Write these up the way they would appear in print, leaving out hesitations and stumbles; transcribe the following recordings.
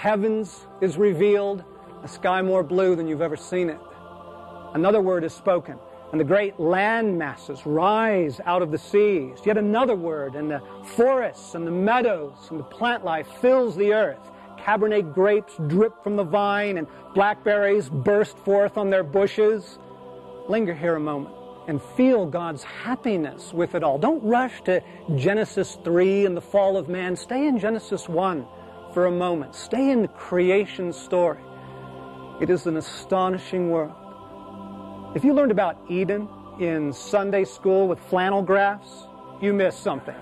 heavens is revealed, a sky more blue than you've ever seen it. Another word is spoken, and the great land masses rise out of the seas. Yet another word, and the forests and the meadows and the plant life fills the earth. Cabernet grapes drip from the vine, and blackberries burst forth on their bushes. Linger here a moment and feel God's happiness with it all. Don't rush to Genesis 3 and the fall of man. Stay in Genesis 1 for a moment. Stay in the creation story. It is an astonishing world. If you learned about Eden in Sunday school with flannel graphs, you missed something.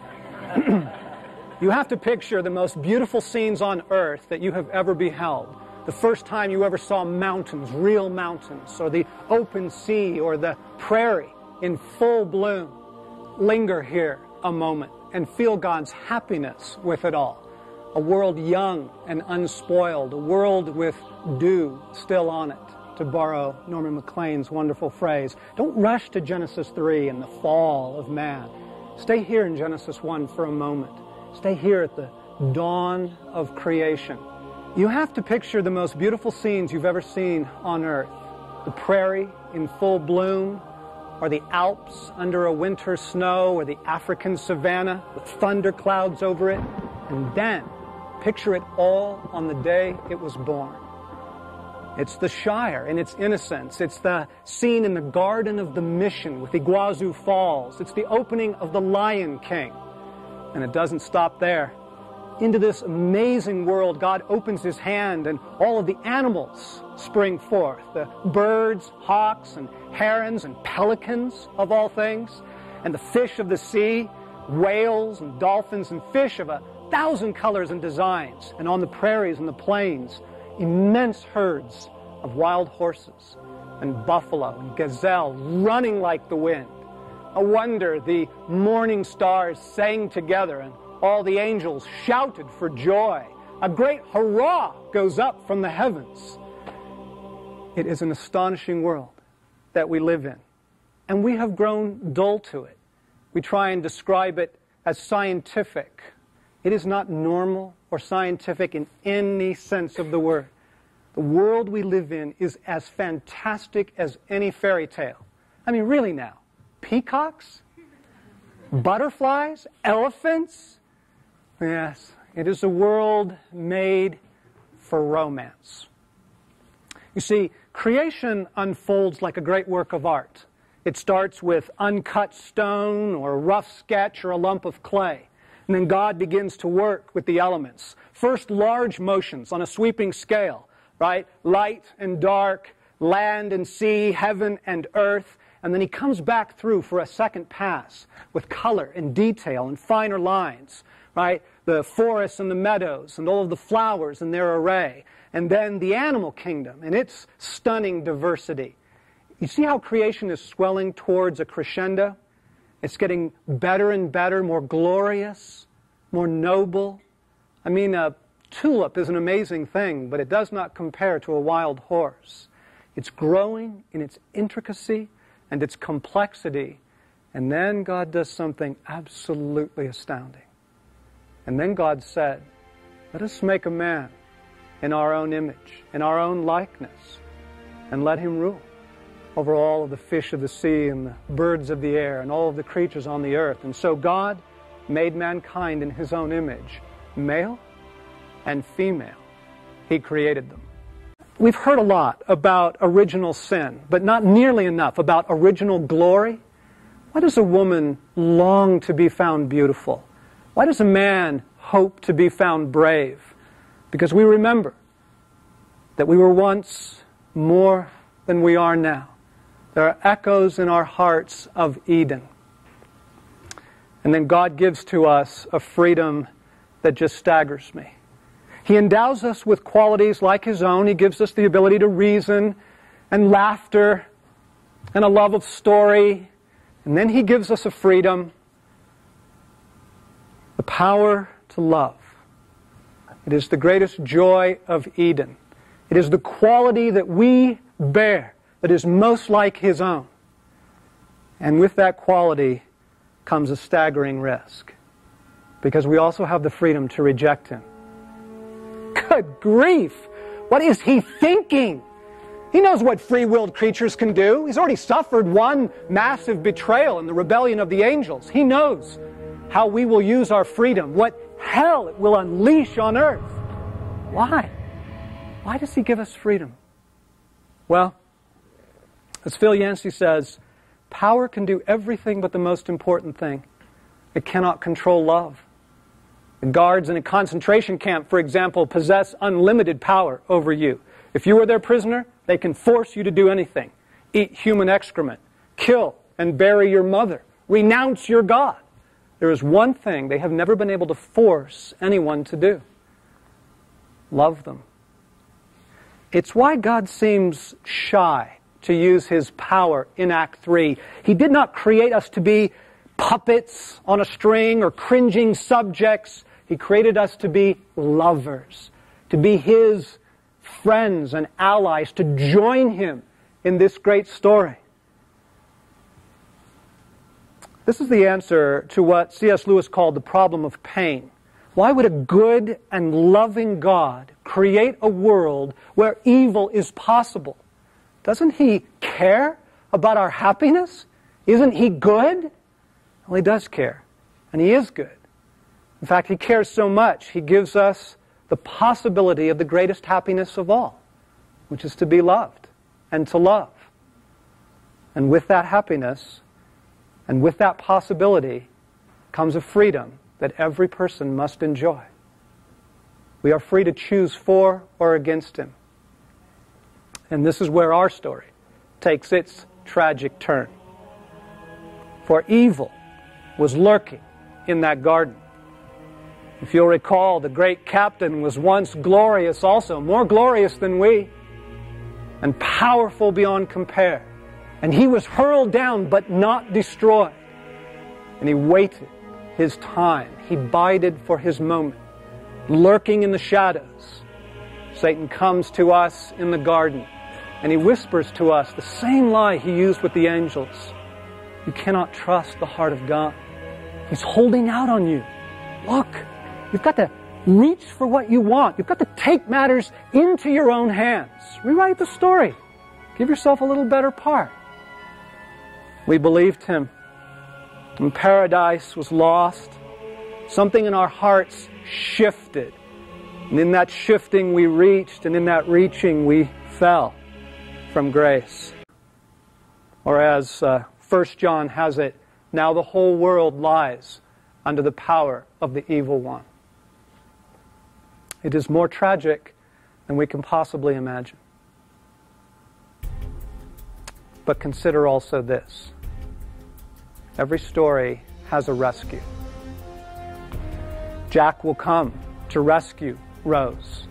You have to picture the most beautiful scenes on earth that you have ever beheld. The first time you ever saw mountains, real mountains, or the open sea, or the prairie in full bloom. Linger here a moment and feel God's happiness with it all. A world young and unspoiled, a world with dew still on it, to borrow Norman MacLean's wonderful phrase. Don't rush to Genesis 3 and the fall of man. Stay here in Genesis 1 for a moment. Stay here at the dawn of creation. You have to picture the most beautiful scenes you've ever seen on earth. The prairie in full bloom, or the Alps under a winter snow, or the African savanna with thunder clouds over it. And then picture it all on the day it was born. It's the Shire in its innocence. It's the scene in the Garden of the Mission with Iguazu Falls. It's the opening of The Lion King. And it doesn't stop there. Into this amazing world, God opens His hand and all of the animals spring forth. The birds, hawks, and herons, and pelicans of all things. And the fish of the sea, whales and dolphins and fish of 1,000 colors and designs. And on the prairies and the plains, immense herds of wild horses and buffalo and gazelle running like the wind. A wonder the morning stars sang together and all the angels shouted for joy. A great hurrah goes up from the heavens. It is an astonishing world that we live in, and we have grown dull to it. We try and describe it as scientific. It is not normal or scientific in any sense of the word. The world we live in is as fantastic as any fairy tale. I mean, really now. Peacocks? Butterflies? Elephants? Yes, it is a world made for romance. You see, creation unfolds like a great work of art. It starts with uncut stone or a rough sketch or a lump of clay. And then God begins to work with the elements. First, large motions on a sweeping scale, right? Light and dark, land and sea, heaven and earth. And then He comes back through for a second pass with color and detail and finer lines, right? The forests and the meadows and all of the flowers in their array. And then the animal kingdom and its stunning diversity. You see how creation is swelling towards a crescendo? It's getting better and better, more glorious, more noble. I mean, a tulip is an amazing thing, but it does not compare to a wild horse. It's growing in its intricacy and its complexity. And then God does something absolutely astounding. And then God said, let us make a man in our own image, in our own likeness, and let him rule over all of the fish of the sea and the birds of the air and all of the creatures on the earth. And so God made mankind in His own image. Male and female, He created them. We've heard a lot about original sin, but not nearly enough about original glory. Why does a woman long to be found beautiful? Why does a man hope to be found brave? Because we remember that we were once more than we are now. There are echoes in our hearts of Eden. And then God gives to us a freedom that just staggers me. He endows us with qualities like His own. He gives us the ability to reason and laughter and a love of story. And then He gives us a freedom, the power to love. It is the greatest joy of Eden. It is the quality that we bear that is most like His own. And with that quality comes a staggering risk, because we also have the freedom to reject Him. Good grief! What is he thinking? He knows what free-willed creatures can do. He's already suffered one massive betrayal in the rebellion of the angels. He knows how we will use our freedom, what hell it will unleash on earth. Why? Why does he give us freedom? Well, as Phil Yancey says, power can do everything but the most important thing. It cannot control love. The guards in a concentration camp, for example, possess unlimited power over you. If you are their prisoner, they can force you to do anything. Eat human excrement, kill and bury your mother, renounce your God. There is one thing they have never been able to force anyone to do. Love them. It's why God seems shy to use His power in Act 3. He did not create us to be puppets on a string or cringing subjects. He created us to be lovers, to be His friends and allies, to join Him in this great story. This is the answer to what C.S. Lewis called the problem of pain. Why would a good and loving God create a world where evil is possible? Doesn't He care about our happiness? Isn't He good? Well, He does care, and He is good. In fact, He cares so much, He gives us the possibility of the greatest happiness of all, which is to be loved and to love. And with that happiness, and with that possibility, comes a freedom that every person must enjoy. We are free to choose for or against Him. And this is where our story takes its tragic turn. For evil was lurking in that garden. If you'll recall, the great captain was once glorious also, more glorious than we, and powerful beyond compare. And he was hurled down but not destroyed. And he waited his time. He bided for his moment, lurking in the shadows. Satan comes to us in the garden, and he whispers to us the same lie he used with the angels. You cannot trust the heart of God. He's holding out on you. Look, you've got to reach for what you want. You've got to take matters into your own hands. Rewrite the story. Give yourself a little better part. We believed him. When paradise was lost, something in our hearts shifted. And in that shifting we reached, and in that reaching we fell from grace. Or as 1 John has it, now the whole world lies under the power of the evil one. It is more tragic than we can possibly imagine. But consider also this. Every story has a rescue. Jack will come to rescue Rose,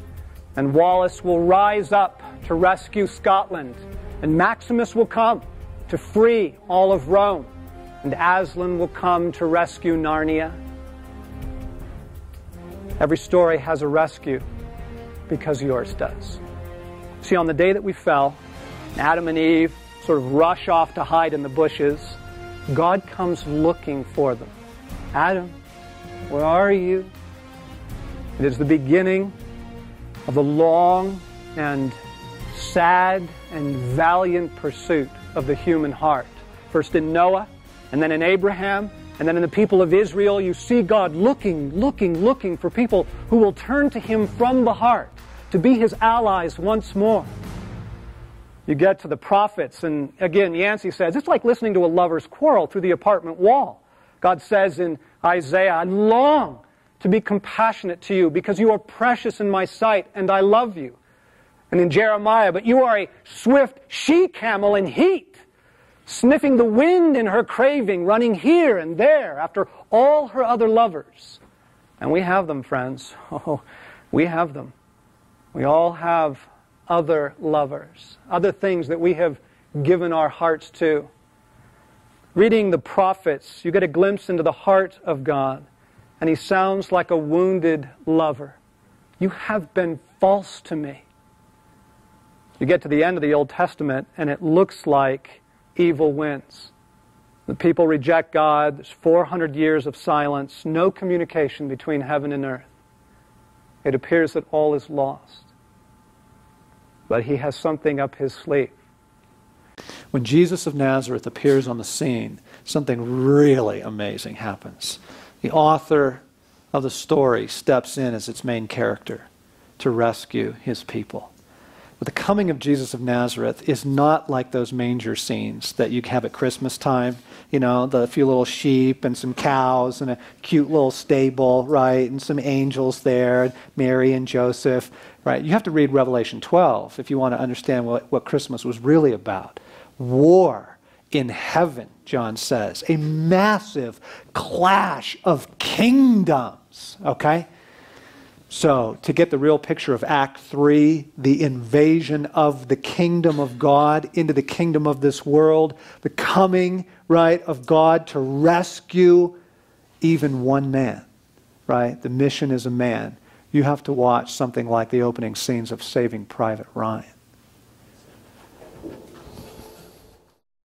and Wallace will rise up to rescue Scotland, and Maximus will come to free all of Rome, and Aslan will come to rescue Narnia. Every story has a rescue because yours does. See, on the day that we fell, Adam and Eve sort of rush off to hide in the bushes. God comes looking for them. Adam, where are you? It is the beginning of a long and sad and valiant pursuit of the human heart. First in Noah, and then in Abraham, and then in the people of Israel, you see God looking for people who will turn to Him from the heart, to be His allies once more. You get to the prophets, and again, Yancey says, it's like listening to a lover's quarrel through the apartment wall. God says in Isaiah, I long to be compassionate to you because you are precious in my sight and I love you. And in Jeremiah, but you are a swift she-camel in heat, sniffing the wind in her craving, running here and there after all her other lovers. And we have them, friends. Oh, we have them. We all have other lovers, other things that we have given our hearts to. Reading the prophets, you get a glimpse into the heart of God, and He sounds like a wounded lover. You have been false to me. You get to the end of the Old Testament, and it looks like evil wins. The people reject God. There's 400 years of silence, no communication between heaven and earth. it appears that all is lost. But he has something up his sleeve. When Jesus of Nazareth appears on the scene, something really amazing happens. The author of the story steps in as its main character to rescue his people. But the coming of Jesus of Nazareth is not like those manger scenes that you have at Christmas time. You know, the few little sheep and some cows and a cute little stable, right? And some angels there, Mary and Joseph, right? You have to read Revelation 12 if you want to understand what Christmas was really about. War in heaven, John says. A massive clash of kingdoms, okay? So, to get the real picture of Act 3, the invasion of the kingdom of God into the kingdom of this world, the coming, right, of God to rescue even one man, right? The mission is a man. You have to watch something like the opening scenes of Saving Private Ryan.